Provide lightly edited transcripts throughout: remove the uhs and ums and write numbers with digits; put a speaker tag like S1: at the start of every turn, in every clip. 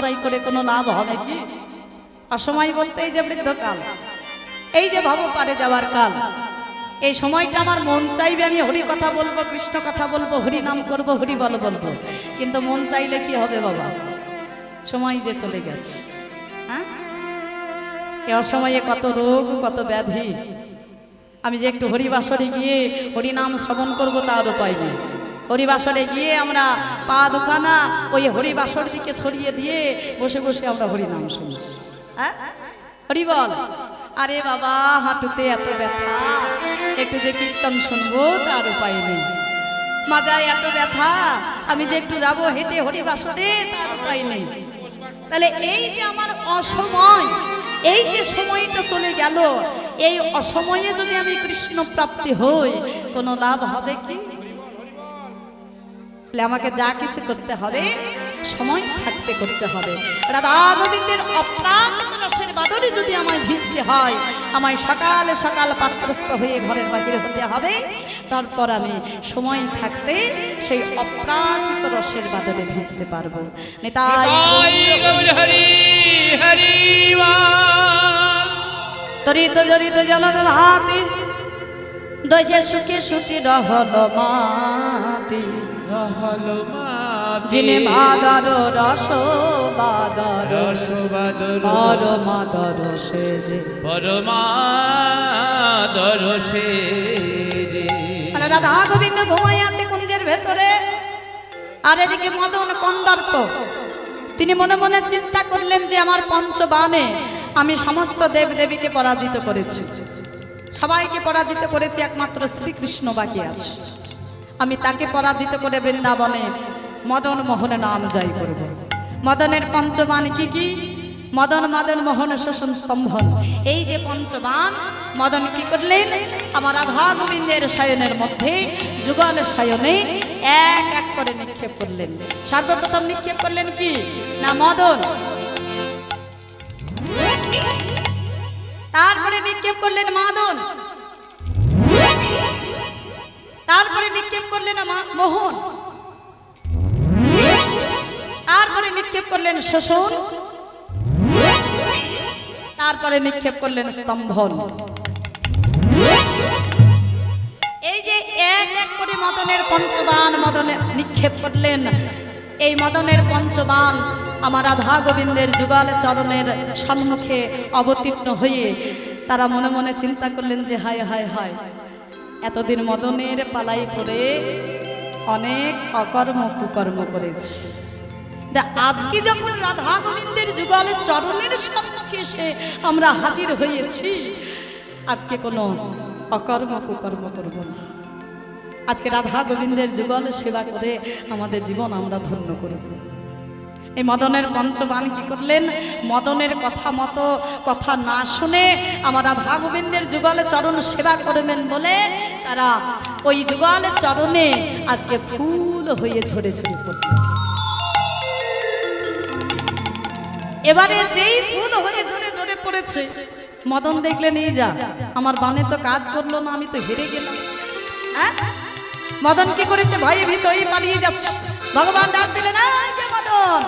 S1: তাই করে কোনো লাভ হবে কি? অসময় বলতে এই যে বৃদ্ধকাল, এই যে ভব পারে যাওয়ার কাল, এই সময়টা আমার মন চাইবে আমি হরি কথা বলবো, কৃষ্ণ কথা বলবো, হরি নাম করবো, হরি বল বলবো, কিন্তু মন চাইলে কি হবে বাবা? সময় যে চলে গেছে। হ্যাঁ, এ অসময়ে কত রোগ, কত ব্যাধি। আমি যে একটু হরিবাসরে গিয়ে হরিনাম শ্রবণ করবো তার উপায় নেই। হরিবাসরে গিয়ে আমরা পা দুখানা ওই হরিবাসর দিকে ছড়িয়ে দিয়ে বসে বসে আমরা হরিনাম শুনছি। হ্যাঁ, হরি বল। আরে বাবা, হাঁটুতে এত ব্যথা, একটু যে কীর্তন শুনবো তার উপায় নেই। মাজায় এত ব্যথা, আমি যে একটু যাবো হেঁটে হরিবাসরে তার উপায় নেই। তাহলে এই যে আমার অসময়, এই যে সময়টা চলে গেল, এই অসময়ে যদি আমি কৃষ্ণ প্রাপ্তি হই, কোনো লাভ হবে কি? আমাকে যা কিছু করতে হবে সময় থাকতে করতে হবে। রাধা গোবিন্দের অপ্রাকৃত রসের বাদরে যদি আমায় ভিজতে হয়, আমায় সকাল সকাল পাত্রস্থ হয়ে ঘরের বাহিরে হতে হবে, তারপর আমি সময় থাকতে সেই অপ্রাকৃত রসের বাদরে ভিজতে পারবো। নিতাই গৌর হরি হরি তরিত জরিত জলদ ভাতি দয়ে সুখে সুখী রহল মাতি, যিনি মাদার রস বাদার পরমাদর সেজে,
S2: পরমাদর সেজে।
S1: রাধা গোবিন্দ ঘুমাই আছে কুঞ্জের ভেতরে, আর এদিকে মদন কন্দর্প তিনি মনে মনে চিন্তা করলেন যে আমার পঞ্চবাণে আমি সমস্ত দেব দেবীকে পরাজিত করেছি, সবাইকে পরাজিত করেছি, একমাত্র শ্রীকৃষ্ণ বাকি আছে। আমি তাকে পরাজিত করে বৃন্দাবনে মদন মোহনে নাম জয় করব। মদনের পঞ্চবাণ কি কি? মদন মদন মোহন শোষণ স্তম্ভন, এই যে পঞ্চবাণ মদন কি করলেন? আমার রাধা গোবিন্দের শয়নের মধ্যে যুগল শয়নে এক এক করে নিক্ষেপ করলেন। সর্বপ্রথম নিক্ষেপ করলেন কি না মদন, তারপরে নিক্ষেপ করলেন মাদন, তারপরে নিক্ষেপ করলেন মোহন, তারপরে নিক্ষেপ করলেন শোষণ, তারপরে নিক্ষেপ করলেন স্তম্ভন। এই যে এক এক করে মদনের পঞ্চবাণ মদনে নিক্ষেপ করলেন, এই মদনের পঞ্চবাণ আমার রাধা গোবিন্দের যুগল চরণের সম্মুখে অবতীর্ণ হয়ে তারা মনে মনে চিন্তা করলেন যে হায় হায় হায়, এতদিন মদনের পালাই করে অনেক অকর্ম কুকর্ম করেছি, আজকে যখন রাধা গোবিন্দের যুগল চরণের সম্মুখে এসে আমরা হাজির হয়েছি, আজকে কোনো অকর্ম কুকর্ম করব না, আজকে রাধা গোবিন্দের যুগল সেবা করে আমাদের জীবন আমরা ধন্য করব। এই মদনের পঞ্চবাণ কি করলেন? মদনের কথা মতো কথা না শুনে আমার রাধা গোবিন্দের যুগল চরণ সেবা করবেন বলে তারা ওই যুগল চরণে আজকে ফুল হয়ে ঝরে ঝরে পড়ল। এবারে যেই ফুল হয়ে ঝরে ঝরে পড়েছে, মদন দেখলেন এই যা, আমার বানে তো কাজ করলো না, আমি তো হেরে গেলাম। হ্যাঁ, মদন কি করেছে? ভয়ে ভীত হয়ে পালিয়ে যাচ্ছে। ভগবান ডাক দিলেন, মদন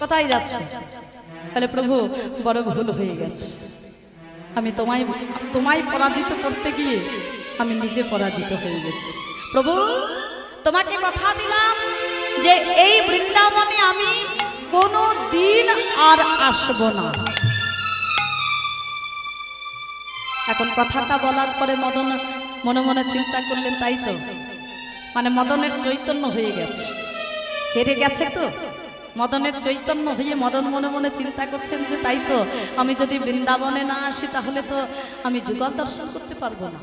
S1: কোথায় যাচ্ছে? তাহলে প্রভু বড় ভুল হয়ে গেছে, আমি তোমায় পরাজিত করতে গিয়ে আমি নিজে পরাজিত হয়ে গেছি। প্রভু তোমাকে কথা দিলাম যে এই বৃন্দাবনে আমি কোনো দিন আর আসব না। এখন কথাটা বলার পরে মদন মনে মনে চিন্তা করলেন, তাই তো, মানে মদনের চৈতন্য হয়ে গেছে, হেরে গেছে তো, মদনের চৈতন্য হয়ে মদন মনে মনে চিন্তা করছেন যে তাই তো, আমি যদি বৃন্দাবনে না আসি তাহলে তো আমি যুগল দর্শন করতে পারবো না,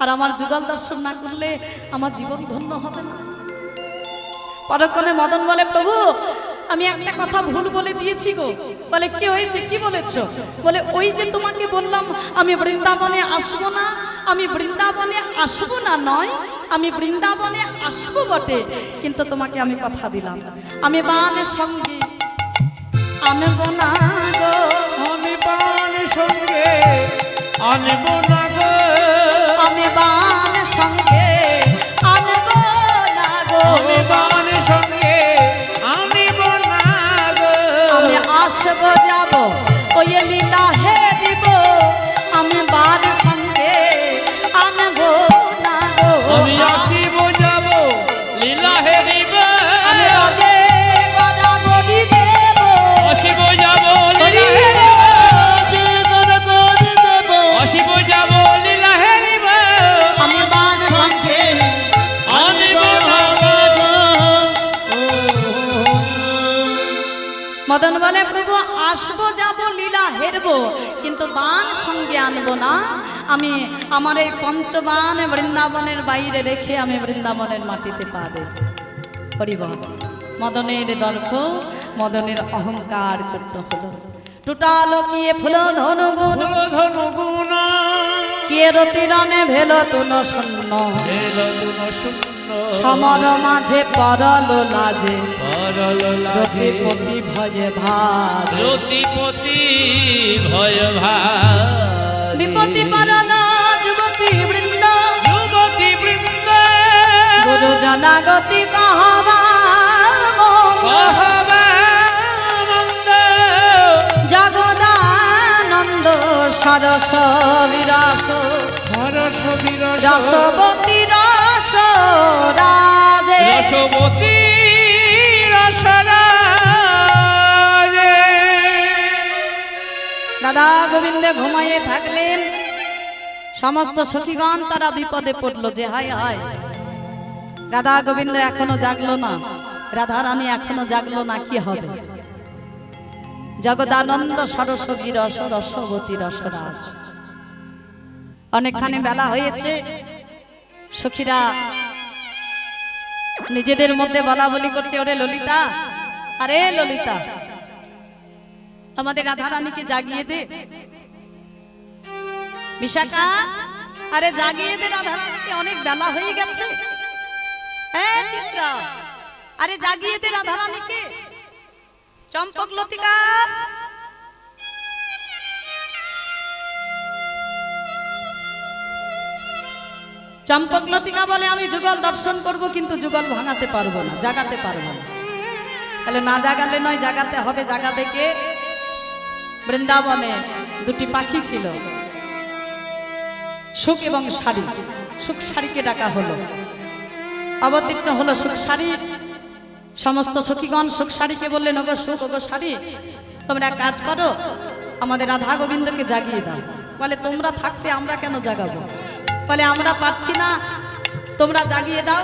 S1: আর আমার যুগল দর্শন না করলে আমার জীবন ধন্য হবে না। পরক্ষণে মদন বলে, প্রভু আমি একটা কথা ভুল বলে দিয়েছি গো। বলে কি হয়েছে, কি বলেছো? বলে ওই যে তোমাকে বললাম আমি বৃন্দাবনে আসবো না, আমি বৃন্দাবনে আসবো না নয়, আমি বৃন্দাবনে আসবো বটে, কিন্তু তোমাকে আমি কথা দিলাম আমি বানের সঙ্গে আনব না গো,
S2: আমি বানের সঙ্গে আনব না গো,
S1: আমি বানের সঙ্গে আনব না গো,
S2: আমি বানের সঙ্গে আনব
S1: পঞ্চবান সঙ্গে আনবো না, আমি আমার এই পঞ্চবান বৃন্দাবনের বাইরে রেখে আমি বৃন্দাবনের মাটিতে পা দেব। হরিবল। মদনের দর্প, মদনের অহংকার চর্চ হলো। টুটালো কিয়ে ফুল ধনুগুণ,
S2: ধনুগুণ
S1: কিয়ে রতিরনে ভেল তুন শূন্য, সমর মাঝে পরল লাজে, রতিপতি ভয়ে ভাজ,
S2: রতিপতি ভয় ভাজ,
S1: বিপতি পরল যুবতী বৃন্দ,
S2: যুবতী বৃন্দ
S1: গুরু জনাগতি কহবা জগদানন্দ সরস বিরাস, রসবতী রস রাজে,
S2: রসবতী রসরাজে।
S1: রাধা গোবিন্দে ঘুমাইয়ে থাকলেন। সমস্ত সখীগণ তারা বিপদে পড়লো যে হায় হায়, রাধা গোবিন্দ এখনো জাগলো না, রাধা রানী এখনো জাগলো না, কি হবে? জগদানন্দ সরস্বতী রস রসবতী রসরাজ। অনেকখানি বেলা হয়েছে, সখীরা নিজেদের মধ্যে বলা বলি করছে, ওরে ললিতা, আরে ললিতা, আমাদের রাধা রানীকে জাগিয়ে দে। বিশাখা, আরে জাগিয়ে দে রাধা রানীকে, অনেক বেলা হয়ে গেছে। হ্যাঁ চিত্রা, আরে জাগিয়ে দে রাধা রানীকে। চম্পক লতিকা, চম্পক লতিকা বলে আমি যুগল দর্শন করব, কিন্তু যুগল ভাঙাতে পারবো না, জাগাতে পারবো না। তাহলে না জাগালে নয়, জাগাতে হবে। জাগাবে কে? বৃন্দাবনে দুটি পাখি ছিল, সুখ এবং শাড়ি। সুখ শাড়িকে ডাকা হলো, অবতীর্ণ হলো সুখ শাড়ি। সমস্ত সখীগণ সুখ শাড়িকে বললেন, ওগো সুখ, ওগো শাড়ি, তোমরা এক কাজ করো, আমাদের রাধা গোবিন্দকে জাগিয়ে দাও। বলে তোমরা থাকতে আমরা কেন জাগাবো? বলে আমরা পাচ্ছি না, তোমরা জাগিয়ে দাও।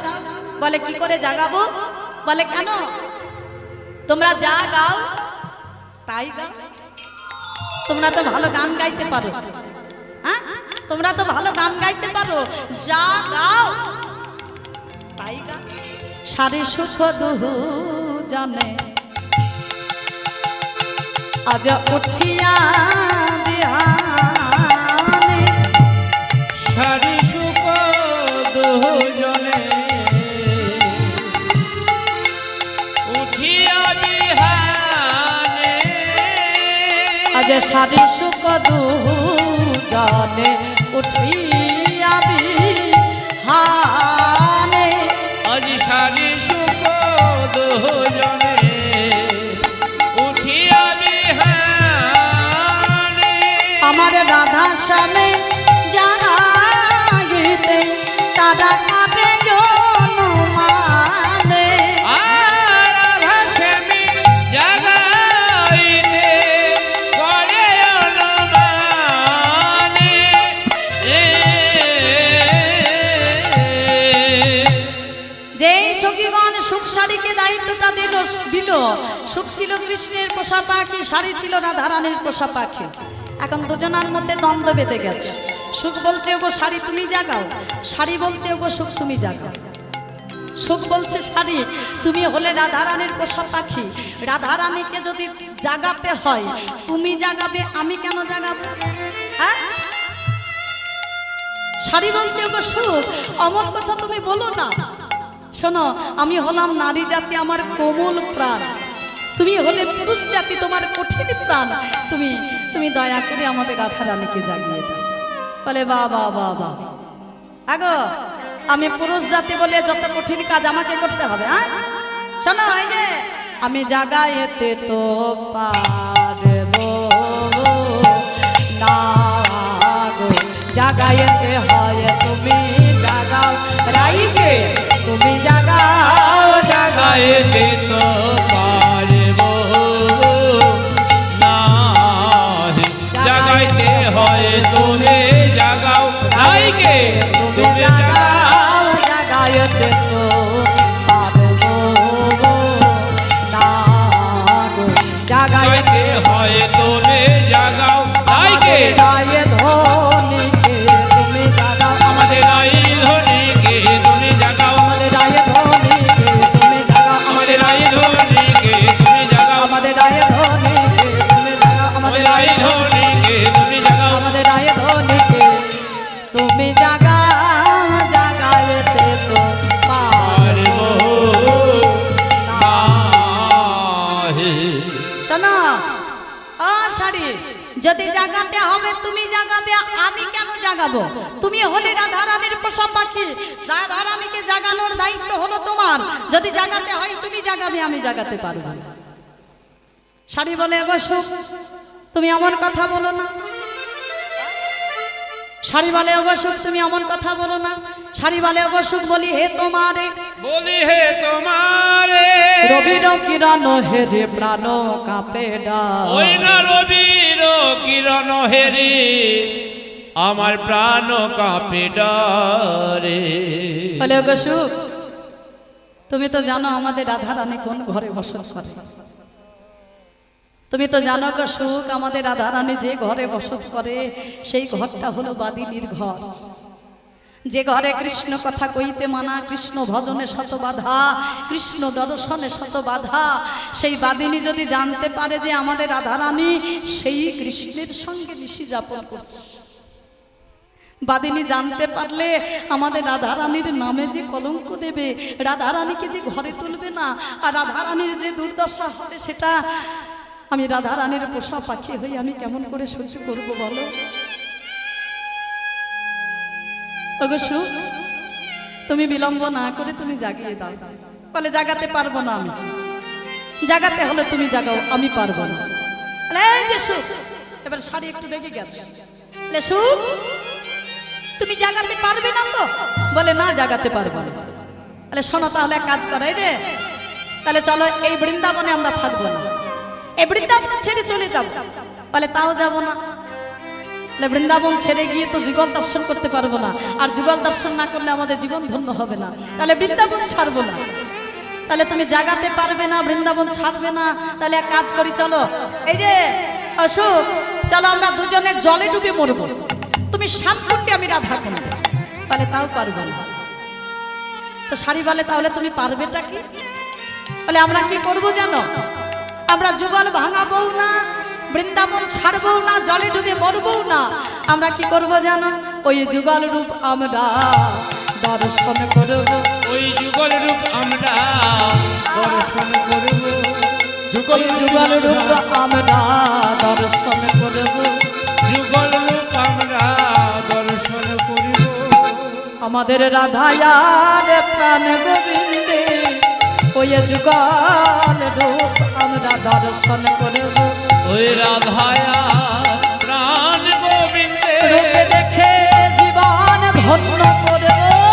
S1: বলে কি করে জাগাবো? বলে কেন, তোমরা যা গাও তাই গাও, তোমরা তো ভালো গান গাইতে পারো। হ্যাঁ, তোমরা তো ভালো গান গাইতে পারো, যা গাও তাই গাও। সারে সুখ দুহু জানে আজ উঠিয়া বিহানে,
S2: সারি সুখ দুজনে উঠিয়া বিহানে,
S1: আজ সারি সুখ দুজনে উঠিয়া বিহানে,
S2: আজ সারি সুখ দুজনে উঠিয়া বিহানে।
S1: আমার রাধা শ্যামে জাগিতে তারা কাঁদে জনমানে,
S2: আর রাধা শ্যামী জাগাইতে করে অনুমানে।
S1: যেই সখীগণ সুখ শাড়িকে দায়িত্বটা দিল, সুখ ছিল কৃষ্ণের পোষা পাখি, শাড়ি ছিল রাধা রানীর পোষা পাখি। এখন দুজনের মধ্যে দ্বন্দ্ব বেঁধে গেছে। সুখ বলছে ওগো শাড়ি তুমি জাগাও, শাড়ি বলছে ওগো সুখ তুমি জাগাও। সুখ বলছে শাড়ি তুমি হলে রাধা রানীর পোষা পাখি, রাধা রানীকে যদি জাগাতে হয় তুমি জাগাবে, আমি কেন জাগাবো? হ্যাঁ, শাড়ি বলছে ওগো সুখ অমর কথা তুমি বলো না। শোনো, আমি হলাম নারী জাতি, আমার কোমল প্রাণ, তুমি হলে পুরুষ জাতি, তোমার কঠিন প্রাণ, তুমি তুমি দয়া করে আমাদের রাধা রানীকে জাগিয়ে দাও। বলে বাবা বাবা, আগো আমি পুরুষ জাতি বলে যত কঠিন কাজ আমাকে করতে হবে? হ্যাঁ শোনো, এই যে আমি জাগাইতে তো পারবো না গো, জাগাইতে হয় তুমি জাগাও, রাইকে তুমি জাগাও,
S2: জাগাইতে তো পারবো না, জাগাইতে হয় তুমি জাগাও, রাইকে
S1: তুমি জাগাও, জাগাইতে তো পারবো না গো,
S2: জাগাইতে হয় তুমি জাগাও, রাইকে
S1: জাগায় ধনীকে তুমি জাগা জাগাইতে তো
S2: পারব নাহি।
S1: শোনো ও শাড়ি, যদি জাগাতে হবে তুমি জাগাবে, আমি কেন জাগাবো? তুমি হলে রাধারানীর পোষা পাখি, রাধারানীকে জাগানোর দায়িত্ব হলো তোমার। যদি জাগাতে হয় তুমি জাগাবে, আমি জাগাতে পারবো না। শাড়ি বলে অবশ্য তুমি এমন কথা বলো না। শাড়ি বলে অবশ্য তুমি এমন কথা বলো না। শাড়ি বলে অবশ্য বলি হে তোমারে,
S2: বলি হে তোমারে,
S1: রবির কিরণ হে রে প্রাণ কাঁপে ডাক।
S2: ওই না রবির কিরণ হেরি আমার প্রাণ কাঁপে ডরে।
S1: বলে অবশ্য তুমি তো জানো আমাদের রাধারানী কোন ঘরে বসত করে। তুমি তো জানো গো সুখ, আমাদের রাধারানী যে ঘরে বসত করে সেই ঘরটা হলো বাদিনীর ঘর। যে ঘরে কৃষ্ণ কথা কইতে মানা, কৃষ্ণ ভজনে শত বাধা, কৃষ্ণ দর্শনে শত বাধা, সেই বাদিনী যদি জানতে পারে যে আমাদের রাধারানী সেই কৃষ্ণের সঙ্গে নিশি যাপন করছে, বাদিনী জানতে পারলে আমাদের রাধারানীর নামে যে কলঙ্ক দেবে, রাধারানীকে যে ঘরে তুলবে না, আর রাধারানীর যে দুর্দশা হবে সেটা আমি রাধারানীর পোষা পাখি হই আমি কেমন করে সহ্য করব বলো? অবশ্য তুমি বিলম্ব না করে তুমি জাগিয়ে দাও। বলে জাগাতে পারবো না আমি, জাগাতে হলে তুমি জাগাও, আমি পারবো না। এই যে সুখ, এবার শাড়ি একটু রেগে গেছে। সুখ তুমি জাগাতে পারবে না তো? বলে না জাগাতে পারবো না। তাহলে শোনো তাহলে এক কাজ করো, এই যে তাহলে চলো এই বৃন্দাবনে আমরা থাকবো না, এই বৃন্দাবন ছেড়ে চলে যাব। বলে তাও যাব না। বৃন্দাবন ছেড়ে গিয়ে তো যুগল দর্শন করতে পারবো না, আর যুগল দর্শন না করলে আমাদের জীবন ধন্য হবে না। তাহলে বৃন্দাবন ছাড়বো না। তাহলে তুমি জাগাতে পারবে না, বৃন্দাবন ছাড়বে না, তাহলে এক কাজ করি চলো, এই যে অশোক চলো আমরা দুজনে জলে ডুবে মরবো, তুমি সাতকুণ্ডে আমি রাধা কুণ্ডে। বলে তাও পারবো না। তো শাড়ি বলে তাহলে তুমি পারবেটা কি? বলে আমরা কি করবো জানো, আমরা যুগল ভাঙাবো না, বৃন্দাবন ছাড়বো না, জলে ডুবে মরবো না। আমরা কি করব জানো, ওই যুগল রূপ আমরা দর্শন করব।
S2: ওই যুগল রূপ আমরা দর্শন করব।
S1: যুগল রূপ আমরা দর্শন করব।
S2: যুগল রূপ আমরা দর্শন করব।
S1: আমাদের রাধায়ার প্রাণ গোবিন্দে ওই যুগল রূপ আমরা দর্শন করব।
S2: ওই রাধায়া প্রাণ গোবিন্দে
S1: রূপে দেখে জীবন ধন্য করব।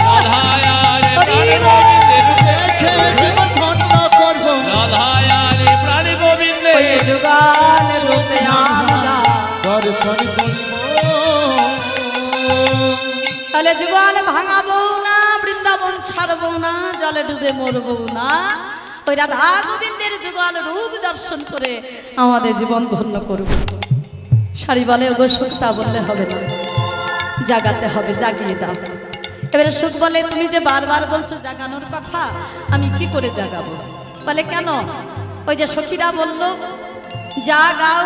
S2: রাধায়ার প্রাণ গোবিন্দে
S3: দেখে জীবন ধন্য করব।
S2: রাধায়ার প্রাণ গোবিন্দে
S1: ওই যুগল রূপে আমরা
S3: দর্শন করব।
S1: তাহলে যুগল ভাঙাবো না, বৃন্দাবন ছাড়বো না, জলে ডুবে মরবো না, ওই রাধা গোবিন্দের যুগল রূপ দর্শন করে আমাদের জীবন ধন্য করব। শাড়ি বলে ওগো সুখ তা বললে হবে না, জাগাতে হবে, জাগিয়ে দাও। এবারে সুখ বলে তুমি যে বারবার বলছো জাগানোর কথা, আমি কি করে জাগাবো? বলে কেন? ওই যে সখীরা বললো যা গাও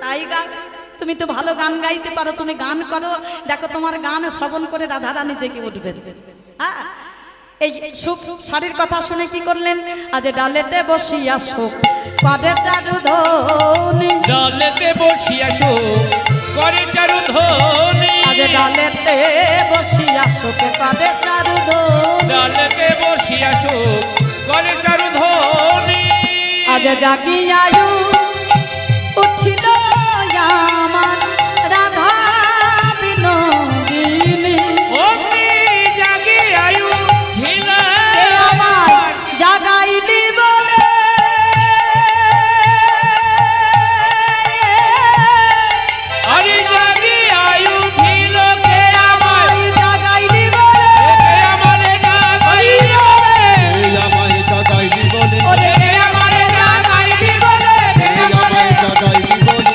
S1: তাই গাও, তুমি তো ভালো গান গাইতে পারো, তুমি গান করো, দেখো তোমার গান শ্রবণ করে রাধারানী জেগে উঠবে। হ্যাঁ, এই সুখ শাড়ির কথা শুনে কি করলেন, আজ ডালেতে বসিয়া সুখ করে চারু ধ্বনি,
S2: ডালেতে বসিয়া সুখ করে চারু ধ্বনি।
S1: আজ ডালেতে বসিয়া সুখ করে চারু ধ্বনি,
S2: ডালেতে বসিয়া সুখ করে চারু ধ্বনি।
S1: আজ জাগিয়ায়ু উঠিল আমার রাধা বিনোদিনী,
S2: অগ্নি জাগি আয়ু ঝিলা
S1: এ আমার জাগাইলি বলে
S2: আরে জাগি আয়ু ঝিল কে
S1: আমায় জাগাইলি বলে,
S2: আমারে জাগাই বলে।
S3: এই আমায় জাগাইলি বলে,
S1: ওরে কে আমারে জাগাইলি বলে, কে
S3: এই
S1: আমারে
S3: আমায় জাগাইলি বলে,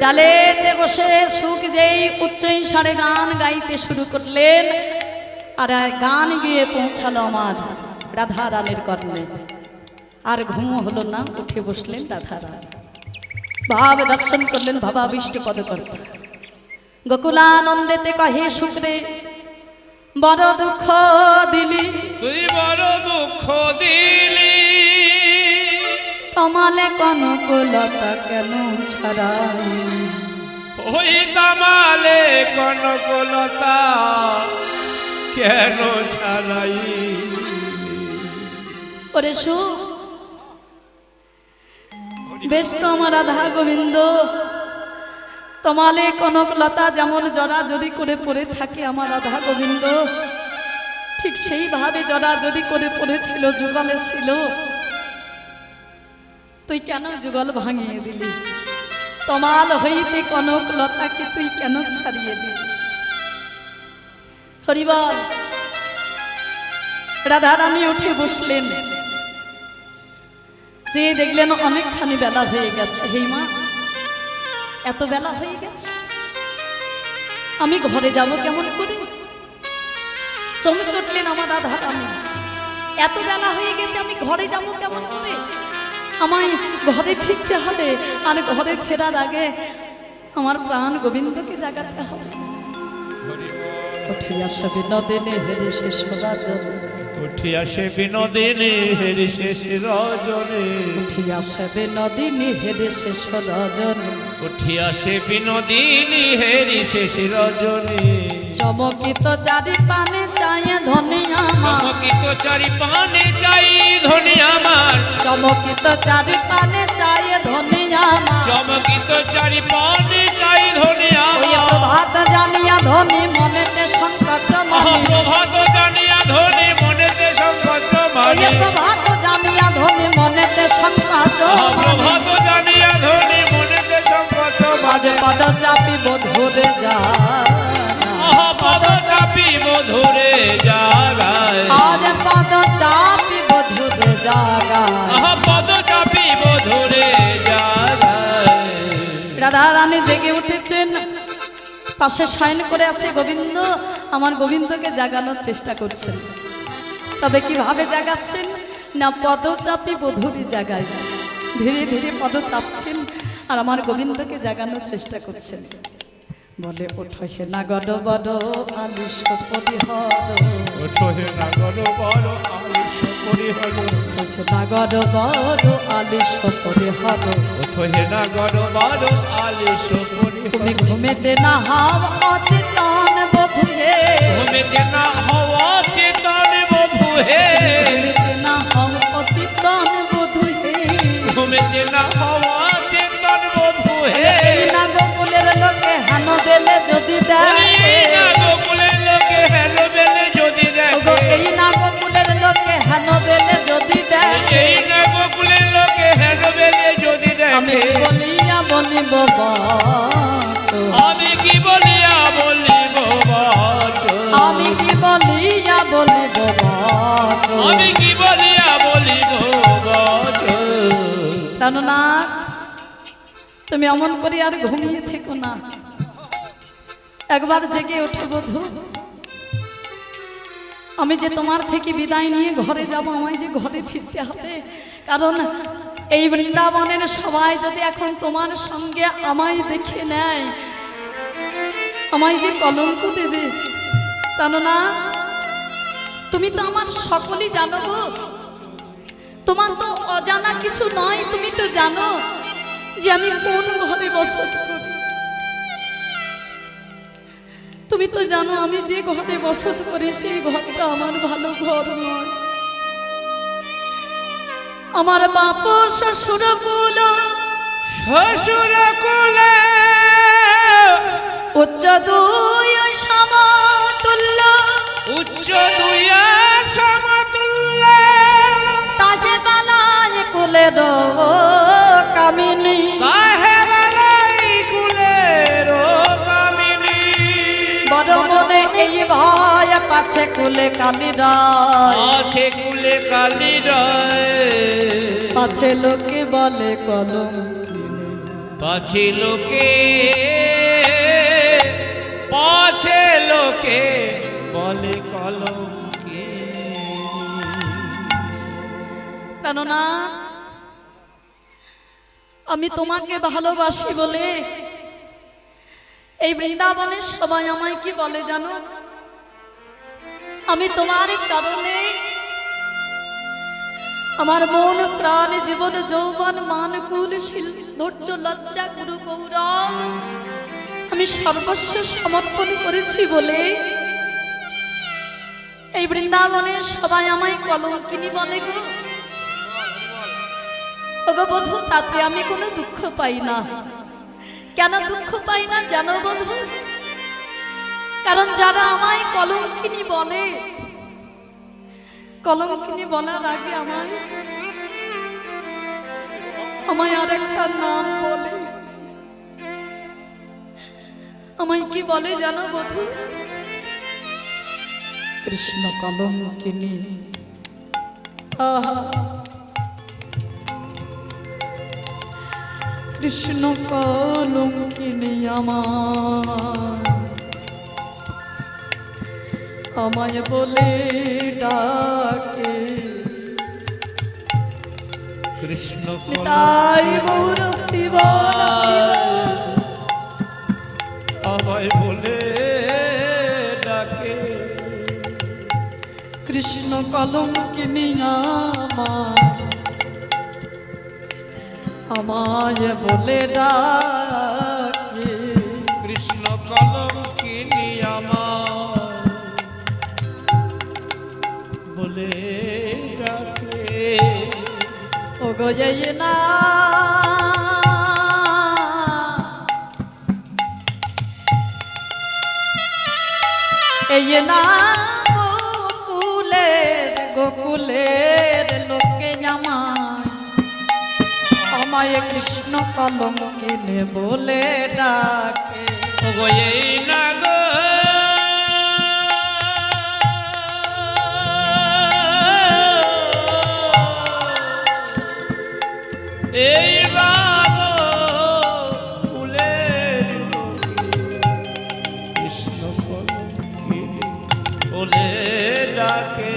S1: ডালেতে বসে সুখ যেই উচ্চই সারে গান গাইতে শুরু করলেন, আর গান গিয়ে পৌঁছালো আমার রাধা রানীর কর্ণে। আর ঘুম হলো না, উঠে বসলেন রাধা রানী, ভাব দর্শন করলেন ভাবাবিষ্ট পদকর্তা। গোকুলানন্দেতে কহে সুখরে বড় দুঃখ দিলি,
S2: তুই বড় দুঃখ দিলি,
S1: তমালে কনকলতা কেন ছাড়াই,
S2: ওই তামালে কনকলতা কেন ছাড়াই।
S1: ওরে সুখ, বেশ তো আমার রাধা গোবিন্দ, তমালে কনকলতা যেমন জড়াজড়ি করে পড়ে থাকে আমার রাধা গোবিন্দ, ঠিক সেইভাবে জড়াজড়ি করে পড়েছিল, যুগলে ছিল। তুই কেন যুগল ভাঙিয়ে দিলি? তমাল হইতে কনকলতাকে তুই কেন ছাড়িয়ে দিলি? হরিবল। রাধা রানী উঠে বসলেন, যে দেখলেন অনেকখানি বেলা হয়ে গেছে। হে মা, এত বেলা হয়ে গেছে, আমি ঘরে যাব কেমন করে? চমকে উঠলেন আমার রাধা রানী, এত বেলা হয়ে গেছে, আমি ঘরে যাব কেমন করে? আমায় ঘরে ফিরতে হবে, আর ঘরে ফেরার আগে আমার প্রাণ গোবিন্দকে জাগাতে হবে। উঠিয়া সে বিনোদিনী হেরে শেষ রজনী,
S2: উঠিয়া সে বিনোদিনী হেরি শেষ রজনী,
S1: উঠিয়া সে বিনোদিনী হেরে শেষ রজনী,
S2: উঠিয়া সে বিনোদিনী হেরি শেষ রজনী।
S1: চমকিত চারি পানে চায় ধনী আমার,
S2: চমকিত চারি পানে চাই ধনী আমার,
S1: চমকিত চারি পানে চায় ধনী আমার,
S2: চমকিত চারি পানে চাই ধনী
S1: ওই
S2: আমার।
S1: প্রভাত জানিয়া ধনী মনেতে সংকট মানে,
S2: প্রভাত জানিয়া ধনী মনেতে সংকট
S1: ওই
S2: মানে,
S1: প্রভাত জানিয়া ধনী মনেতে সংকট মানে,
S2: প্রভাত জানিয়া ধনী মনেতে সংকট
S1: আজ
S2: মানে।
S1: পদ চাপিব ধরে যা,
S2: পদ চাপিব ধরে জাগায়,
S1: আজ পদ চাপিব ধরে জাগা।
S2: পদ চাপিব ধরে জাগায়।
S1: রাধা রানী জেগে উঠেছেন, পাশে শয়ন করে আছে গোবিন্দ, আমার গোবিন্দকে জাগানোর চেষ্টা করছেন। তবে কিভাবে জাগাচ্ছেন? না পদ চাপিব ধরে জাগায়, ধীরে ধীরে পদ চাপছেন আর আমার গোবিন্দকে জাগানোর চেষ্টা করছেন। বলে ওঠো হে নাগর বড় আলিশ পরিহর,
S2: ওঠো হে নাগর বড় আলিশ পরিহর,
S1: ওঠো হে নাগর বড় আলিশ পরিহর,
S2: ওঠো হে নাগর বড় আলিশ পরিহর।
S1: তুমি ঘুমেতে না হাও অচেতন বধূ হে,
S2: ঘুমেতে না হওয়া চেতন বধূ হে,
S1: ঘুমেতে না হাও অচেতন বধূ হে,
S2: ঘুমেতে না হওয়া চেতন বধূ হে।
S1: এই না গোকুলের লোকে হানো বেলে যদি দেখে,
S2: এই না গোকুলের লোকে হেলো বেলে যদি
S1: ওগো
S2: দেখে,
S1: এই না গোকুলের লোকে হানো বেলে যদি দেখে,
S2: এই না গোকুলের লোকে হেলো বেলে যদি
S1: আমি
S2: দেখে।
S1: বলিয়া বলিব বাছো,
S2: আমি কি বলিয়া বলিব বাচো,
S1: আমি কি বলিয়া বলিব বাছো,
S2: আমি কি বলিয়া বলিব বাচো।
S1: জানো না, তুমি অমন করে আর ঘুমিয়ে থেকো না, একবার জেগে ওঠো বধূ। আমি যে তোমার থেকে বিদায় নিয়ে ঘরে যাব, আমায় যে ঘরে ফিরতে হবে, কারণ এই বৃন্দাবনের সবাই যদি এখন তোমার সঙ্গে আমায় দেখে নেয়, আমায় যে কলঙ্ক দেবে। জানো না, তুমি তো আমার সকলই জানো গো, তোমার তো অজানা কিছু নয়, তুমি তো জানো যে আমি কোন ঘরে বসবাস করি। তুমি তো জানো আমি যে ঘরে বসবাস করি সেই ঘরটা আমার ভালো ঘর নয়। আমার বাপ শ্বশুর কুল,
S2: শ্বশুর কুলে
S1: উচ্চ দুই সমতুল্য,
S2: উচ্চ দুইয়া সমতুল্য,
S1: তাজে বালায় কুলের কামিনী,
S2: তাহে বালাই কুলের কামিনী।
S1: বড় মনে এই ভয় পাছে কুলে কালীরা,
S2: আছে কুলে কালী রায়,
S1: পাছে লোকে বলে কলঙ্কিনী।
S2: পাছে লোকে পাছে লোকে বলে কলঙ্কে।
S1: কেননা আমি তোমাকে ভালোবাসি বলে এই বৃন্দাবনের সবাই আমায় কি বলে জানো? আমি তোমার চরণে আমার মন প্রাণ জীবন যৌবন মান কুল শিল ধৈর্য লজ্জা গুরু গৌরব আমি সর্বস্ব সমর্পণ করেছি বলে এই বৃন্দাবনের সবাই আমায় কলঙ্কিনী বলে গো। ওগো বধূ, তাতে আমি কোনো দুঃখ পাই না। কেন দুঃখ পাই না জানো বধূ? কারণ যারা আমায় কলঙ্কিনী বলে, কলঙ্কিনী বলার আগে আমায় আরেকটা নাম বলে। আমায় কি বলে জানো বধূ? কৃষ্ণ কলঙ্কিনী। আহা, কৃষ্ণ কলঙ্কিনী আমায় বলে ডাকে।
S2: কৃষ্ণ
S1: তাই গৌর
S2: আমায় বলে ডাকে।
S1: কৃষ্ণ কলঙ্কিনী আমায় বলে ডাকে।
S2: কৃষ্ণ কলঙ্কিনী আমায় বলে ডাকে।
S1: ও গো যাই না এই না গোকুলের লোকে আমায় কৃষ্ণ কলঙ্কিনী বলে ডাকে।
S2: ও গো এই না গো এই বাবু ফুলের কৃষ্ণ কলঙ্কিনী বলে ডাকে।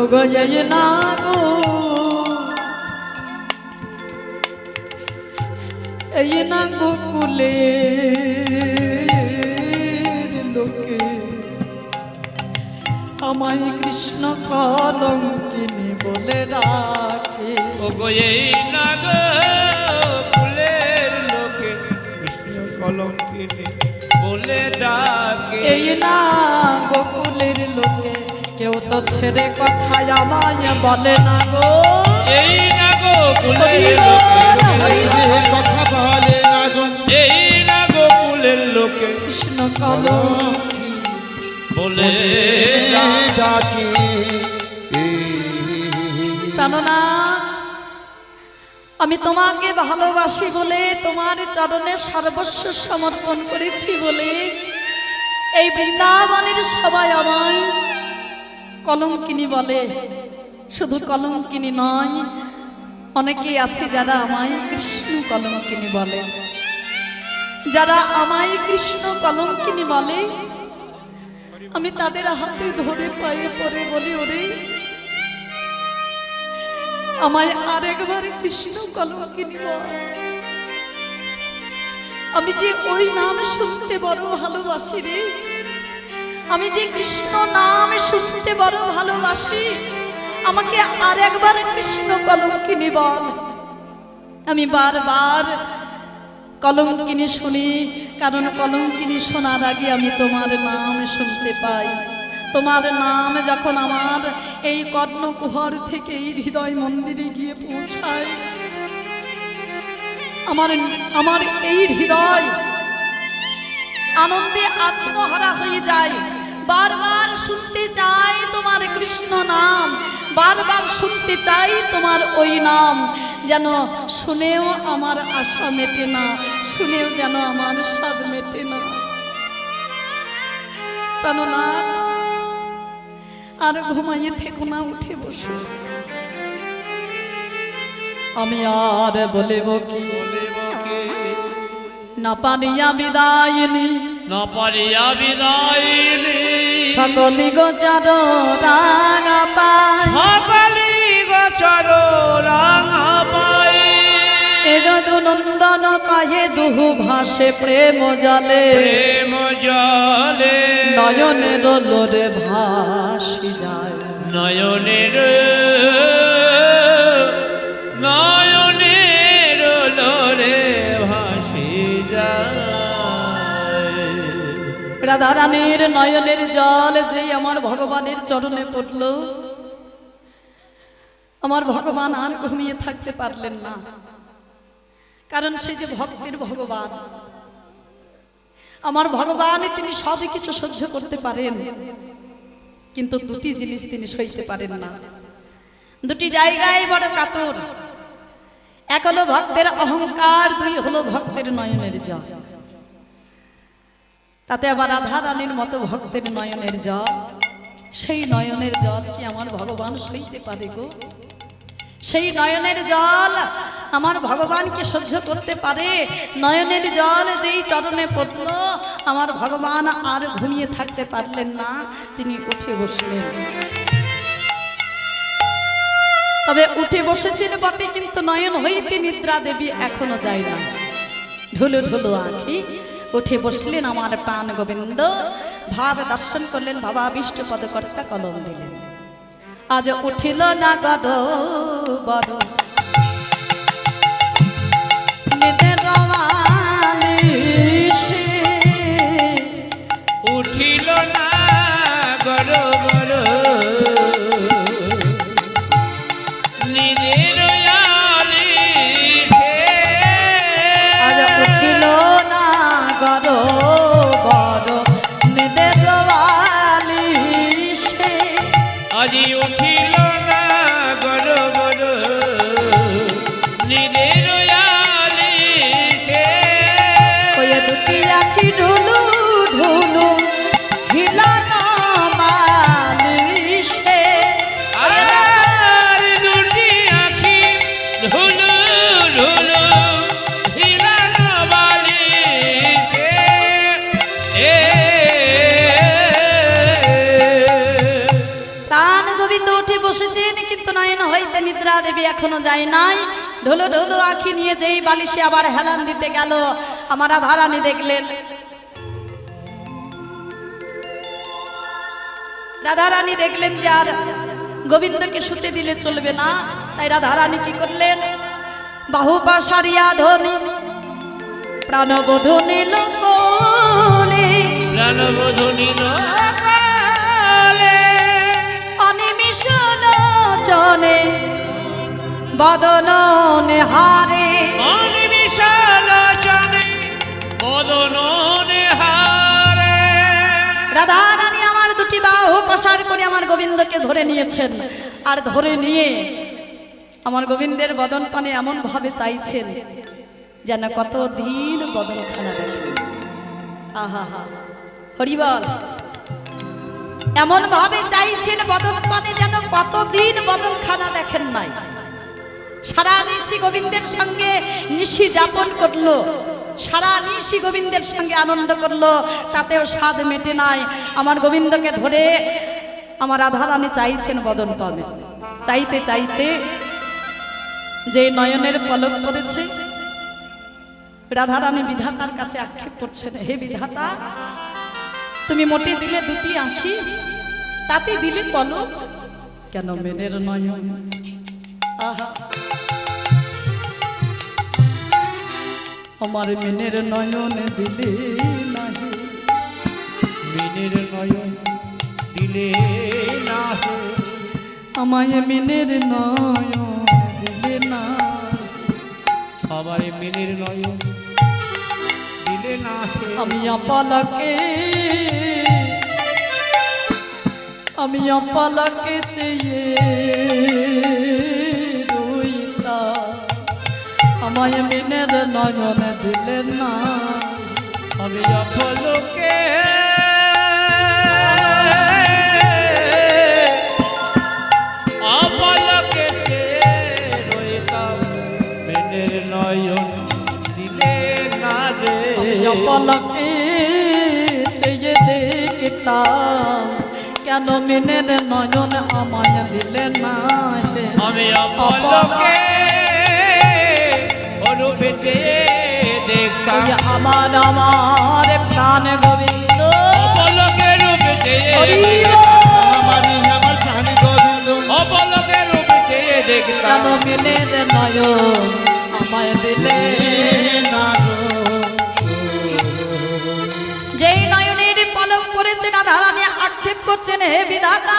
S1: ও গো যাই না গো এই না গোকুলের লোকে আমায় কৃষ্ণ কলঙ্কিনী বলে ডাকে।
S2: ও গো এই না গো ফুলের লোকে কৃষ্ণ কলঙ্কিনী বলে ডাকে।
S1: এই না গোকুলের লোকে কেউ তো ছেড়ে কথা আমায় বলে না গো।
S2: এই না গো ফুলের লোকে
S3: কথা বলে না গো।
S2: এই না গো ফুলের লোকে
S1: কৃষ্ণ কলঙ্কিনী
S2: বলে
S3: ডাকে।
S1: কেননা আমি তোমাকে ভালোবাসি বলে তোমার চরণে সর্বস্ব সমর্পণ করেছি বলে এই বৃন্দাবনের সবাই আমায় কলঙ্কিনী বলে। শুধু কলঙ্কিনী নয়, অনেকেই আছে যারা আমায় কৃষ্ণ কলঙ্কিনী বলে। যারা আমায় কৃষ্ণ কলঙ্কিনী বলে আমি তাদের হাতে ধরে পায়ে পড়ে বলি, ওরে আমায় আরেকবার কৃষ্ণ কলঙ্কিনী বল। আমি যে ওই নাম শুনতে বড় ভালোবাসি রে, আমি যে কৃষ্ণ নাম শুনতে বড় ভালোবাসি, আমাকে আরেকবার কৃষ্ণ কলঙ্কিনী বল। আমি বারবার কলঙ্কিনী শুনি, কারণ কলঙ্কিনী শোনার আগে আমি তোমার নাম শুনতে পাই। তোমার নাম যখন আমার এই কর্ণকুহর থেকে এই হৃদয় মন্দিরে গিয়ে পৌঁছায়, আমার এই হৃদয় আনন্দে আত্মহারা হয়ে যায়। বারবার শুনতে চাই তোমার কৃষ্ণ নাম, বারবার শুনতে চাই তোমার ওই নাম। যেন শুনেও আমার আশা মেটে না, শুনেও যেন আমার স্বাদ মেটে না। কেননা আর ঘুমাইয়ে থেকো না, উঠে বসো। আমি আর বলিব কি,
S2: বলিব কি
S1: না পারিয়া বিদায়নি
S2: না পারিয়া বিদায়নি
S1: সকলি গোচার রাঙা পায়
S2: সকলি গোচর রাঙা পাই
S1: যদু নন্দন কহে দুহু ভাসে প্রেম জলে
S2: প্রেম জলে
S1: নয়নের লোরে ভাসি যায়
S2: নয়নের নয়নের লোরে ভাসি যায়
S1: রাধারানীর নয়নের জল যেই আমার ভগবানের চরণে পড়ল আমার ভগবান আর ঘুমিয়ে থাকতে পারলেন না, কারণ সে যে ভক্তের ভগবান। আমার ভগবান তিনি সবই কিছু সহ্য করতে পারেন, কিন্তু দুটি জিনিস তিনি সইতে পারেন না। দুটি জায়গায় বড় কাতর, এক হলো ভক্তের অহংকার, দুই হলো ভক্তের নয়নের জল। তাতে আবার রাধা রানীর মতো ভক্তের নয়নের জল, সেই নয়নের জল কি আমার ভগবান সইতে পারে গো? সেই নয়নের জল আমার ভগবানকে সহ্য করতে পারে? নয়নের জল যেই চরণে পড়ল আমার ভগবান আর ঘুমিয়ে থাকতে পারলেন না, তিনি উঠে বসলেন। তবে উঠে বসেছেন বটে, কিন্তু নয়ন হইতে নিদ্রা দেবী এখনো যায় না। ঢুলু ঢুলু আঁখি উঠে বসলেন আমার প্রাণ গোবিন্দ, ভাব দর্শন করলেন, বাবা বিষ্ণুপদ কর্তা কলম দিলেন। আজ উঠিল না গদ বড় নিদের বালিশে,
S2: উঠিল না গড় গড় নিদের আলিশে।
S1: আজ উঠিল না গদ বড় নিদের বালিশে,
S2: আজি উঠিল না গড় গড় নিদের আলিশে।
S1: ওই দুটি আখি ঢুলু ঢুলু হিলানো বালিশে।
S2: আর দুটি আঁখি ঢুলু ঢুলু হিলানো বালিশে।
S1: প্রাণ গোবিন্দ উঠে বসেছেন, কিন্তু নয়ন হইতে নিদ্রা দেবী এখনো যায় নাই। ঢোলো ঢোলো আখি নিয়ে যেই বালিশে আবার হেলান দিতে গেল, আমার রাধারানী দেখলেন, রাধারানী দেখলেন যে আর গোবিন্দকে শুতে দিলে চলবে না। তাই রাধারানী কি করলেন, বাহু পাশারিয়া ধনি প্রাণবোধ নিল কোলে,
S2: প্রাণবধূ নিল
S1: অনিমিষ লোচনে বদন হারে।
S2: অনিমিষালোচনে বদন হারে।
S1: রাধা রানী আমার দুটি বাহু প্রসার করে আমার গোবিন্দকে ধরে নিয়েছেন, আর ধরে নিয়ে আমার গোবিন্দের বদন পানে এমন ভাবে চাইছেন যেন কতদিন বদন খানা দেখেন। আহা হা হরিবল, এমন ভাবে চাইছেন বদন পানে যেন কতদিন বদন খানা দেখেন নাই। সারা নিশি গোবিন্দের সঙ্গে নিশি যাপন করলো, সারা নিশি গোবিন্দের সঙ্গে আনন্দ করলো, তাতেও স্বাদ মেটে নাই। আমার গোবিন্দকে ধরে আমার রাধারানী চাইছেন বদন পাবে। চাইতে চাইতে যে নয়নের পলক পড়েছে, রাধারানী বিধাতার কাছে আক্ষেপ করছেন, হে বিধাতা, তুমি মোটে দিলে দুটি আঁখি, তাতে দিলে পলক, কেন মেনের নয়ন? আহা, আমার মেনের নয়ন দিলে নাহি,
S2: মিনের নয়ন দিলে না হে।
S1: আমায় মেনের নয়ন দিলে না।
S2: সবাই মিনের নয়ন দিলে না হে।
S1: আমি অপলকে, আমি অপলকে চেয়ে রইতা, আমায় মেনের নয়ন দিলে না।
S2: আমি অপলকে অপলকে রইতাম, মিনের নয়ন দিলে না না রে
S1: পলকে চেয়ে দেখতাম কেন মিনের নয়ন আমায় দিলে না হে।
S2: আমি অপলকে অনুপে চেয়ে দেখতাম
S1: ওই আমার আমার প্রাণ গোবিন্দ
S2: অপলকে রূপে চেয়ে
S1: হরি
S3: আমারই আমার প্রাণ গোবিন্দ
S2: অপলকে রূপে চেয়ে দেখতাম
S1: কেন মিনের নয়ন আমায় দিলে
S3: না গো।
S1: যেই নয়নের পলক পড়েছে না ধারানি আক্ষেপ করছেন হে বিধাতা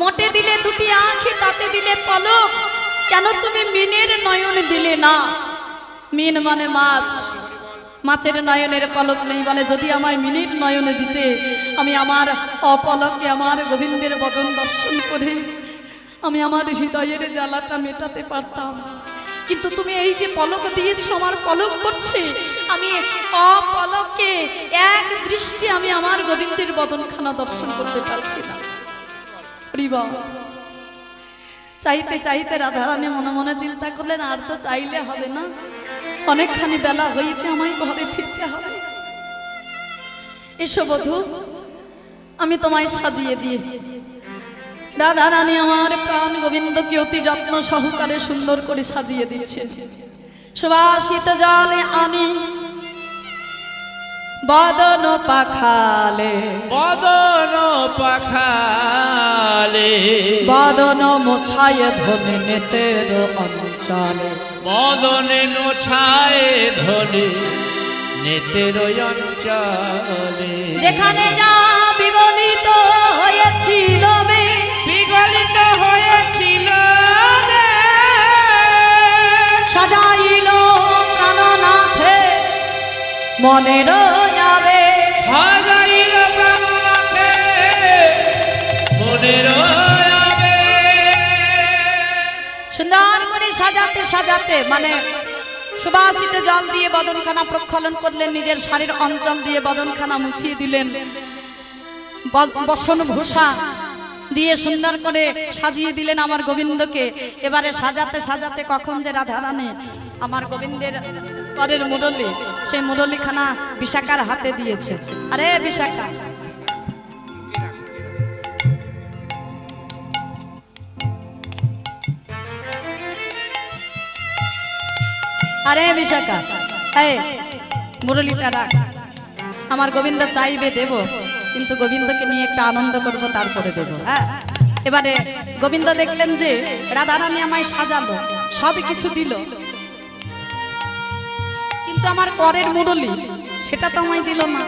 S1: মোটে দিলে দুটি আঁখি তাতে দিলে পলক কেন তুমি মিনের নয়ন দিলে না মিন মানে মাছ মাছের নয়নের পলক নেই বলে যদি আমায় মিনির নয়নে দিতে আমি আমার অপলকে আমার গোবিন্দের বদন দর্শন করে আমি আমার হৃদয়ের জ্বালাটা মেটাতে পারতাম কিন্তু তুমি এই যে পলক দিয়েছো আমার পলক করছে আমি অপলকে এক দৃষ্টি আমি আমার গোবিন্দের বদনখানা দর্শন করতে পারছি না হরিবা চাইতে চাইতে রাধারানী মনে মনে চিন্তা করলেন আর তো চাইলে হবে না অনেকখানি বেলা হয়েছে আমায় ঘরে ফিরতে হবে এসো বধূ আমি তোমায় সাজিয়ে দিয়ে রাধারানী আমার প্রাণ গোবিন্দকে অতি যত্ন সহকারে সুন্দর করে সাজিয়ে দিচ্ছে সুবাসিত জলে আনি বদন পাখালে
S2: বদন পাখালে
S1: বদন মোছায় ধনে নেতের অঞ্চলে
S2: বদনে নোছায় ধনে নেতের অঞ্চলে
S1: যেখানে যা বিগলিত হয়েছিল
S2: বিগলিত হয়েছিল
S1: সাজাইল প্রাণনাথে মনের যাবে
S2: হাজাইল প্রাণনাথে মনের যাবে
S1: সুন্দর করে সাজাতে সাজাতে মানে সুবাসিত জল দিয়ে বদনখানা প্রক্ষালন করলেন নিজের শাড়ির অঞ্চল দিয়ে বদনখানা মুছিয়ে দিলেন বসন ভূষা দিয়ে সুন্দর করে সাজিয়ে দিলেন আমার গোবিন্দকে এবারে সাজাতে সাজাতে কখন যে রাধারানী আমার গোবিন্দের পরের মুরলী সেই মুরলীখানা বিশাখার হাতে দিয়েছে আরে বিশাখা আরে বিশাখা এই মুরলীটা রাখ আমার গোবিন্দ চাইবে দেব কিন্তু গোবিন্দকে নিয়ে একটা আনন্দ করব তারপরে দেব হ্যাঁ এবারে গোবিন্দ দেখলেন যে রাধারানী আমায় সাজালো সব কিছু দিল কিন্তু আমার পরের মুরলী সেটা তো আমায় দিল না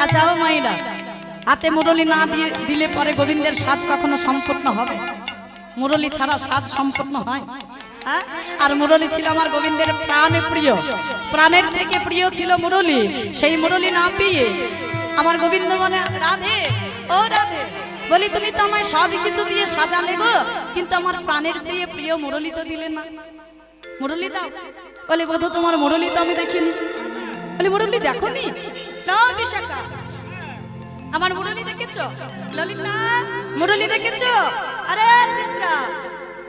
S1: আচ্ছা ও মাইরা হাতে মুরলী না দিয়ে দিলে পরে গোবিন্দের সাজ কখনো সম্পূর্ণ হবে মুরলী ছাড়া সাজ সম্পূর্ণ হয় হ্যাঁ আর মুরলী ছিল আমার গোবিন্দের প্রাণে প্রিয় প্রাণের থেকে প্রিয় ছিল মুরলী সেই মুরলী না পেয়ে আমার গোবিন্দ বলে রাধে ও রাধে বলি তুমি তো আমায় সব কিছু দিয়ে সাজালে গো কিন্তু আমার প্রাণের চেয়ে প্রিয় মুরলী তো দিলে না মুরলী দাও বলে বধূ তোমার মুরলী তো আমি দেখিনি বলি মুরলী দেখোনি না বিশাখা আমার মুরলী দেখেছো ললিতা মুরলী দেখেছো আরে চিত্রা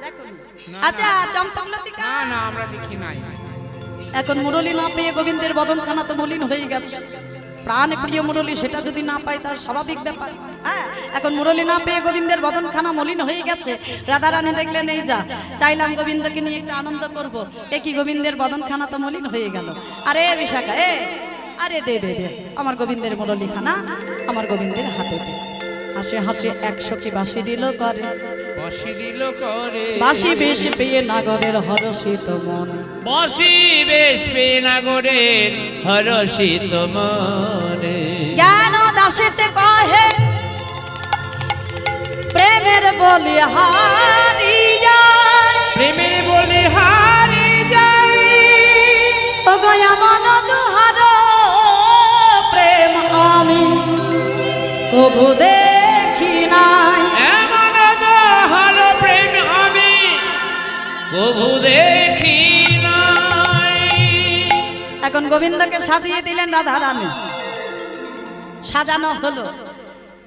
S1: দেখো আচ্ছা চম্পকলতিকা
S2: না না আমরা দেখি নাই
S1: এখন মুরলী না পেয়ে গোবিন্দের বদনখানা তো মলিন হয়ে গেছে প্রাণ প্রিয় মুরলী সেটা যদি না পায় তার স্বাভাবিক ব্যাপার হ্যাঁ এখন মুরলী না পেয়ে গোবিন্দের বদনখানা মলিন হয়ে গেছে রাধারানী দেখলেন এই যা চাইলাম গোবিন্দকে নিয়ে একটা আনন্দ করব এ কি গোবিন্দের বদনখানা তো মলিন হয়ে গেল আরে বিশাখা এ আরে দে দে দে আমার গোবিন্দের মুরলীখানা আমার গোবিন্দের হাতে দে হাসে হাসে 100 কি বাসি দিল করে
S2: বসি দিল করে
S1: বাসি বেশ পেয়ে নাগরের হরষিত মন
S2: বসি বেশ নাগরের হরষিত মনে
S1: জ্ঞান দাসেতে কহে প্রেমের বলি হারি যায়
S2: প্রেমের বলে হারি যাই
S1: ও গয়া মন দুহার প্রেম আমি কবু দেখি নাই
S2: এমন দোহার প্রেম আমি কবু দেখি নাই
S1: এখন গোবিন্দকে সাজিয়ে দিলেন রাধারানী সাজানো হলো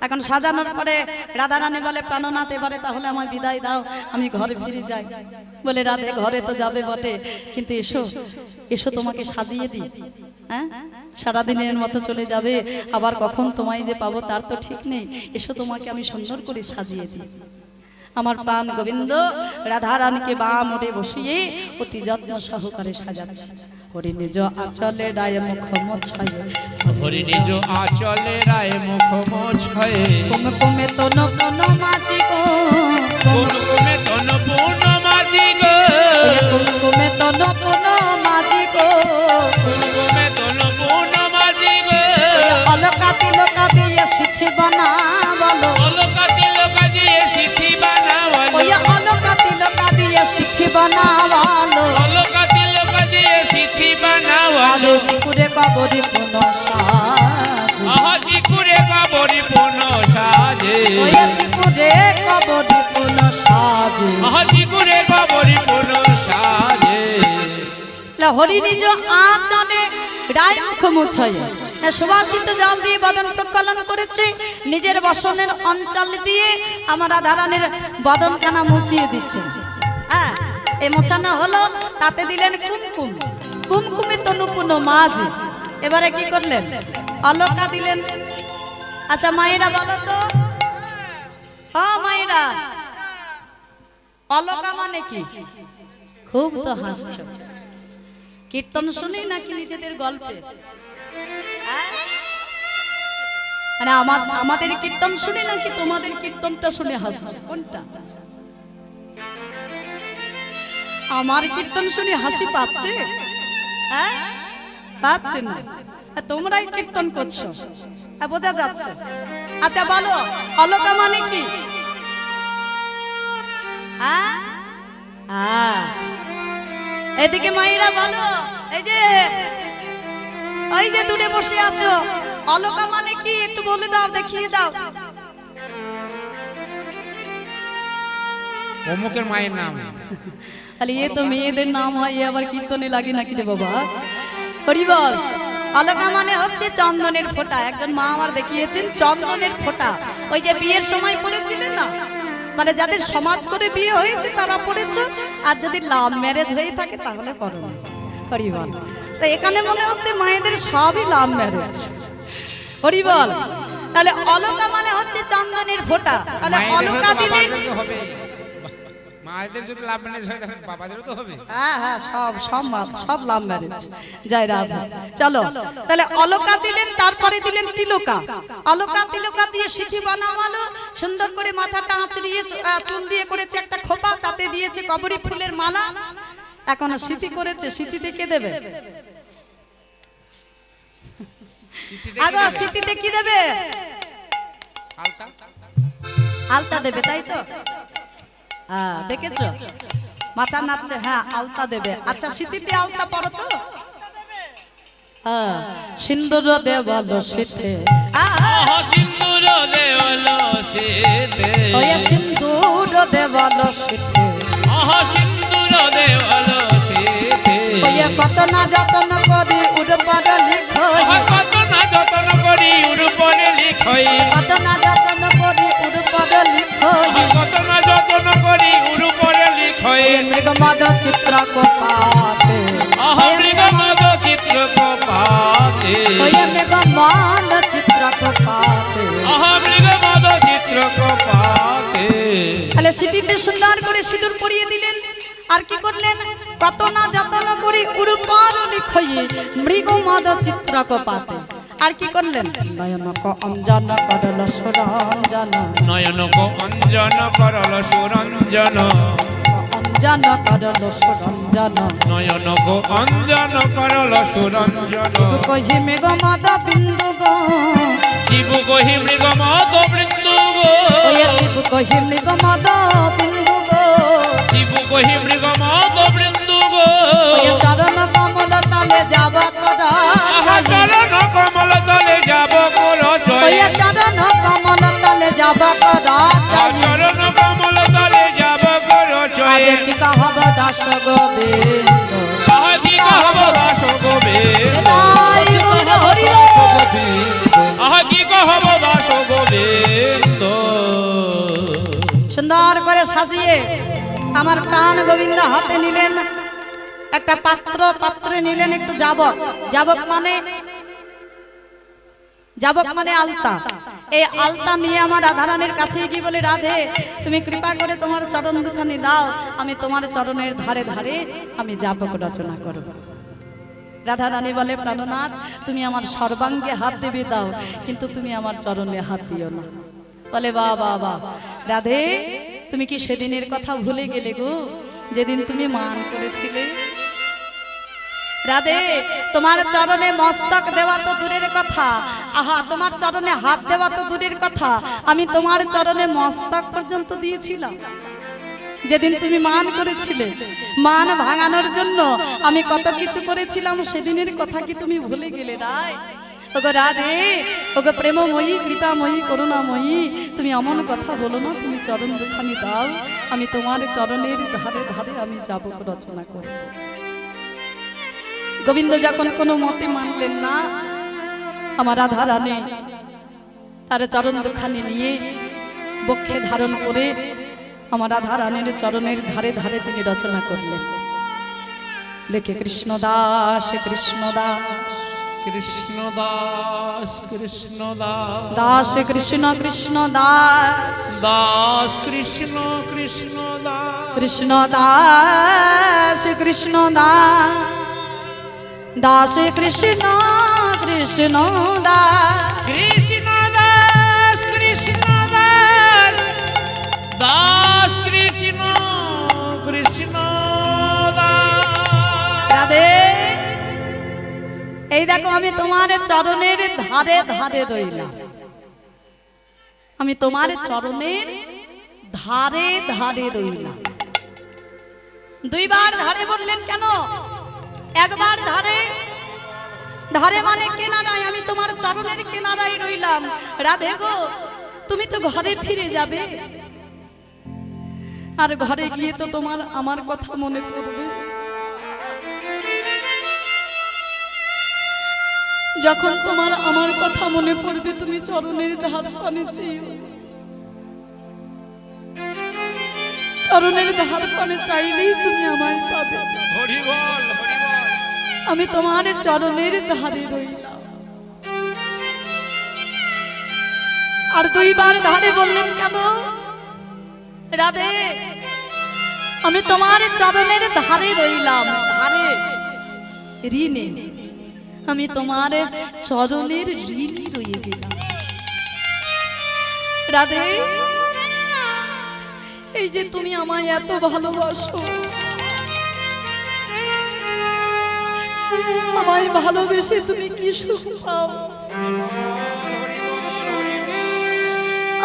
S1: এখন সাজানোর পরে রাধারানী বলে প্রাণনাথ এবারে তাহলে আমার বিদায় দাও আমি ঘরে ফিরে যাই বলে রাধে ঘরে তো যাবে বটে কিন্তু এসো এসো তোমাকে সাজিয়ে দিই হ্যাঁ সারাদিনের মতো চলে যাবে, আবার কখন তোমায় যে পাবো তার তো ঠিক নেই। এসো তোমাকে আমি সুন্দর করে সাজিয়ে দিই। আমার প্রাণ গোবিন্দ রাধারানীকে বাম ওঠে বসিয়ে অতি যত্ন সহকারে সাজাচ্ছে। হরি নিজ আচলে রায় মুখ মোছায়,
S2: হরি নিজ আচলে রায় মুখ মোছায়,
S1: কুমে কুমে তন তন মাঝি গো,
S2: কুমকুমে তন পূর্ণ মাঝি গো,
S1: কুমকুমে তন তন মাঝি গো,
S2: কুমকুমে তন পূর্ণ মাঝি গো,
S1: অলকা তিলকা দিয়ে সিদ্ধি বানা বলো,
S2: অলকা তিলকা দিয়ে সিদ্ধি বানাবলো,
S1: ওই অলকা তিলকা দিয়ে সিদ্ধি বানা বলো,
S2: অলকা তিলকা দিয়ে সিদ্ধি বানাবলো,
S1: আগে চিকুরে কবরি পুন সাজে,
S2: আহা চিকুরে কবরি পুন সাজে,
S1: ওই চিকুরে কবরি পুন সাজে।
S2: আহা চিকুরে কবরি পুন সাজে।
S1: হরি নিজ আচলে রায় মুখ মুছায়, সুবাসিত জল দিয়ে বদন প্রক্ষালন করেছে, নিজের বসনের অঞ্চল দিয়ে আমার রাধারানীর বদন কানা মুছিয়ে দিচ্ছে। হ্যাঁ এই মোছানো হলো, তাতে দিলেন কুমকুম, কুমকুমে তনুপুন মাঝ। এবারে কি করলেন? অলকা দিলেন। আচ্ছা মায়েরা বলো তো, মায়েরা অলকা মানে কি? খুব তো হাসছো, কীর্তন শুনি নাকি নিজেদের গল্পে? মানে আমাদের কীর্তন শুনি নাকি তোমাদের কীর্তনটা শুনে হাসছো? কোনটা? আমার কীর্তন শুনে হাসি পাচ্ছে? হ্যাঁ পাচ্ছে না, তোমরাই কীর্তন করছো, বোঝা যাচ্ছে। আচ্ছা বলো অলকা মানে কি? এদিকে মায়েরা বলো, এই যে ওই যে দূরে বসে আছো, অলকা মানে কি একটু বলে দাও, দেখিয়ে দাও।
S2: অমুকের মায়ের নাম।
S1: তাহলে এ তো মেয়েদের নাম হয়, এ আবার কীর্তনে লাগে নাকি রে বাবা? হরি বল। অলকা মানে হচ্ছে চন্দনের ফোঁটা। একজন মা আমার দেখিয়েছেন চন্দনের ফোঁটা, ওই যে বিয়ের সময় পড়েছিলেন না, মানে যাদের সমাজ করে বিয়ে হয়েছে তারা পড়েছে, আর যদি লাভ ম্যারেজ হয়ে থাকে তাহলে করো। হরি বল। তো এখানে মনে হচ্ছে মায়েদের সবই লাভ ম্যারেজ। হরি বল। তাহলে অলকা মানে হচ্ছে চন্দনের ফোঁটা। তাহলে অলকা দিলে
S2: মায়েদের যদি লাভ ম্যারেজ হয় তখন বাবাদেরও তো হবে।
S1: হ্যাঁ হ্যাঁ সব লাভ ম্যারেজ। জয় রাধা। চলো তাহলে অলকা দিলেন, তারপরে দিলেন তিলকা। অলকা তিলকা দিয়ে সিঁথি বানানো, সুন্দর করে মাথাটা আঁচড়িয়ে চুল দিয়ে করেছে একটা খোপা, তাতে দিয়েছে কবরী ফুলের মালা। এখন সিঁথি করেছে, সিঁথিতে কে দেবে? আগে সিঁথিতে কি দেবে? আলতা দেবে, তাই তো? হ্যাঁ দেখেছো মাথা নাচছে, হ্যাঁ আলতা দেবে। আচ্ছা সিঁথিতে আলতা পড়ো তো। হ্যাঁ সিন্দুর দেওয়াল শীতে,
S2: সিন্দুর দেওয়াল শীতে,
S1: ওই সিন্দুর দেওয়াল শীতে,
S2: সিন্দুর দেওয়াল শীতে,
S1: ওই কত না যতন করি উড়পাড় লিখই,
S2: কত না যতন করি উড়পরে লিখই,
S1: কত না যতন করি উড়পাড় লিখই,
S2: কত না যতন করি উড়পরে লিখই,
S1: মৃগমদ চিত্র কোপাতে,
S2: মৃগমদ চিত্র কোপাতে,
S1: ওই মৃগমদ চিত্র কোপাতে,
S2: মৃগমদ চিত্র কোপাতে।
S1: তাহলে সিঁথিতে সুন্দর করে সিঁদুর পরিয়ে দিলেন। আর কি করলেন? কত না যতন করি উড়পার লিখই মৃগমদ চিত্র কোপাতে। আর কি করলেন? নয়নক অঞ্জন করল সুরঞ্জন,
S2: নয়নক অঞ্জন করল সুরঞ্জন,
S1: অঞ্জন করল সুরঞ্জন,
S2: নয়নক অঞ্জন করল সুরঞ্জন,
S1: কহি মৃগমদ বিন্দু গো,
S2: শিব কহি মৃগমদ বৃন্দু গো,
S1: ওই শিব কহি মৃগমদ বিন্দু গো,
S2: শিব কহি মৃগমদ বৃন্দু গো,
S1: ওই চরণ কমল তলে যাব করা,
S2: চরণ কমল তলে যাব কর
S1: ওই চরণ কমল তলে যাব করা,
S2: চরণ কমল তলে যাব কর
S1: আজ কি কহব দাস গোবিন্দ,
S2: কি কহব দাস গোবিন্দ,
S1: হরি
S2: কি কহব দাস গোবিন্দ।
S1: সুন্দর করে সাজিয়ে আমার প্রাণ গোবিন্দ হাতে নিলেন। একটা পাত্রে নিলেন একটু যাবক। যাবক মানে আলতা। এই আলতা নিয়ে আমার রাধারানীর কাছে গিয়ে বলে, রাধে তুমি কৃপা করে তোমার চরণ দুখানি দাও, আমি তোমার চরণের ধারে ধারে আমি যাবক রচনা করব। রাধারানী বলে, প্রাণনাথ তুমি আমার সর্বাঙ্গে হাত দেবে দাও, কিন্তু তুমি আমার চরণে হাত দিও না। বলে, বাহ বাহ বাহ রাধে, তুমি কি সেদিনের কথা ভুলে গেলে গো, যেদিন তুমি মান করেছিলে? রাধে, তোমার চরণে মস্তক দেওয়া তো দূরের কথা, আহা তোমার চরণে হাত দেওয়া তো দূরের কথা, আমি তোমার চরণে মস্তক পর্যন্ত দিয়েছিলাম যেদিন তুমি মান করেছিলে। মান ভাঙানোর জন্য আমি কত কিছু করেছিলাম, সেদিনের কথা কি তুমি ভুলে গেলে? রায় ওগো রাধে, ওগো প্রেমময়ী, কৃপাময়ী, করুণাময়ী, তুমি এমন কথা বলো না, তুমি চরণ দুখানি দাও, আমি তোমার চরণের ধারে ধারে আমি যাবক রচনা করব। গোবিন্দ যখন কোনো মতে মানলেন না, আমার রাধারানী তার চরণ দুখানি নিয়ে বক্ষে ধারণ করে আমার রাধারানীর চরণের ধারে ধারে তিনি রচনা করলেন, লেখে কৃষ্ণদাস কৃষ্ণদাস
S2: কৃষ্ণদাস কৃষ্ণদাস
S1: দাস কৃষ্ণ কৃষ্ণ দাস
S2: দাস কৃষ্ণ কৃষ্ণদাস
S1: কৃষ্ণ দাস কৃষ্ণ দাস দাস কৃষ্ণ কৃষ্ণ দাস
S2: কৃষ্ণদাস কৃষ্ণদাস দাস কৃষ্ণ কৃষ্ণদাস।
S1: রাধে, এই দেখো আমি তোমার চরণের ধারে ধারে রইলাম, আমি তোমার চরণের ধারে ধারে রইলাম। দুইবার ধারে বললেন কেন? একবার ধারে, ধারে মানে কিনারায়, আমি তোমার চরণের কিনারায় রইলাম। রাধে গো, তুমি তো ঘরে ফিরে যাবে, আর ঘরে গিয়ে তো তোমার আমার কথা মনে পড়বে। যখন তোমার আমার কথা মনে পড়বে, তুমি চরণের ধার পানে চেয়েও, চরণের ধার পানে চাইলেই তুমি আমায় পাবে।
S2: হরি বল হরি বল।
S1: আমি তোমার চরণের ধারে রইলাম। আর দুইবার ধারে বললেন কেন? রাধে, আমি তোমার চরণের ধারে রইলাম, ধারে ঋণে, আমি তোমার চরণের ঋণী রয়ে গেলাম। রাধে, এই যে তুমি আমায় এত ভালোবাসো, আমায় ভালোবেসে তুমি কি সুখ পাও,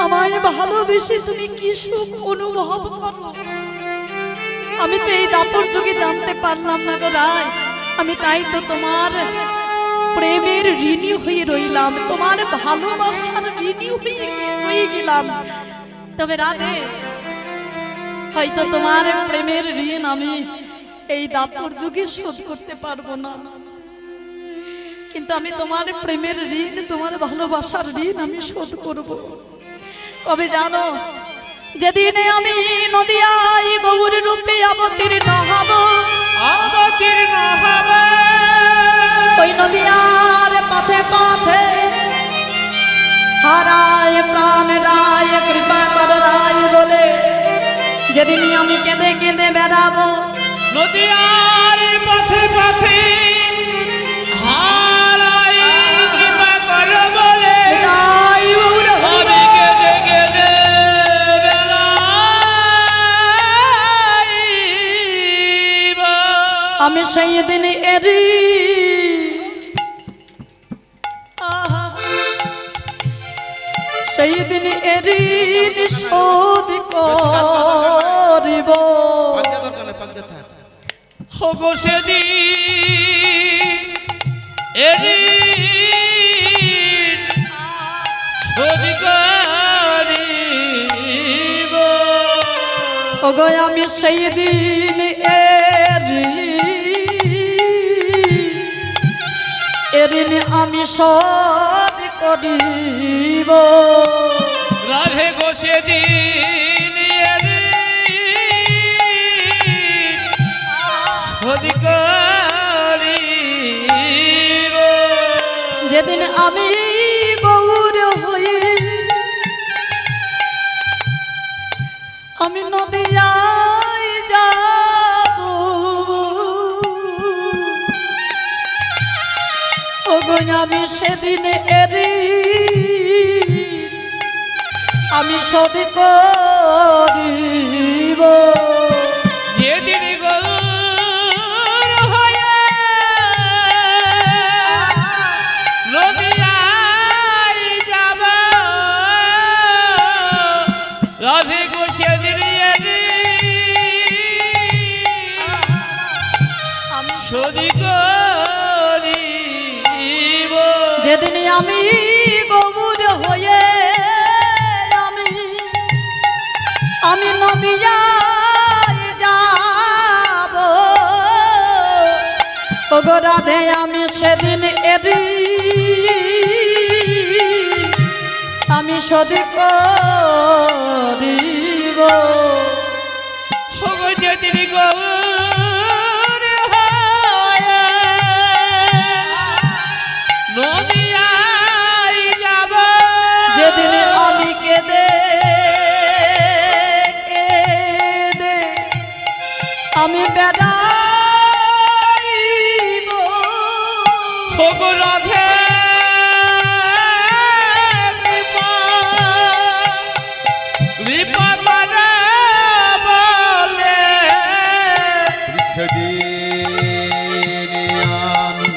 S1: আমায় ভালোবেসে তুমি কি সুখ অনুভব করো, আমি তো এই দাপর যুগে জানতে পারলাম না গো রায়। আমি তাই তো তোমার প্রেমের ঋণী হয়ে রইলাম, তোমার ভালোবাসার ঋণী হয়ে রয়ে গেলাম। তবে রাধে, হয়তো তোমার প্রেমের ঋণ আমি এই দাপর যুগে শোধ করতে পারবো না, কিন্তু আমি তোমার প্রেমের ঋণ, তোমার ভালোবাসার ঋণ আমি শোধ করব। কবে জানো? যেদিনে আমি নদিয়ায় গৌর রূপে অবতীর্ণ হব,
S2: অবতীর্ণ হব,
S1: ওই নদিয়ার পথে পথে হারায় প্রাণ রায়, কৃপা কর রায় বলে যেদিনই আমি কেঁদে কেঁদে বেড়াবো,
S2: নদিয়ার পথে পথে হারাই কৃপা কর বলে
S1: রায় গৌর হইবে।
S2: আমি কেঁদে কেঁদে বেড়াইব।
S1: আমি সেই দিন এরি সেই দিন এরি শোধ করিব।
S3: পাঞ্জা দরকার নেই, পাঞ্জা থাক।
S2: হব সেদিন এদিন অধিকারিব।
S1: ওগো আমি সেই দিন এরি এরিন আমি শোধ করিব।
S2: রাধে গো সেদিন এদিন অধিকার
S1: যেদিন আমি গৌর হই আমি নদিয়ায় যাব ওগো আমি সেদিন এরি আমি শোধ করিব
S2: যেদিন গৌর হয়ে নদিয়ায় যাব রাধে গো সেদিন এলি
S1: আমি
S2: সদি করিব
S1: যেদিন আমি গৌর হয়ে আমি নদিয়ায় যাব ওগো রাধে আমি সেদিন এরি আমি শোধ করিব
S2: ওগো যেদিন গৌর হয়ে নদিয়ায় যাব
S1: যেদিন আমি কেঁদে কেঁদে আমি বেড়াইব
S2: ওগো রাধে বিপদ মানে বলে
S3: সেদিন আমি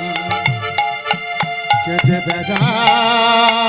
S3: কেঁদে বেড়াইব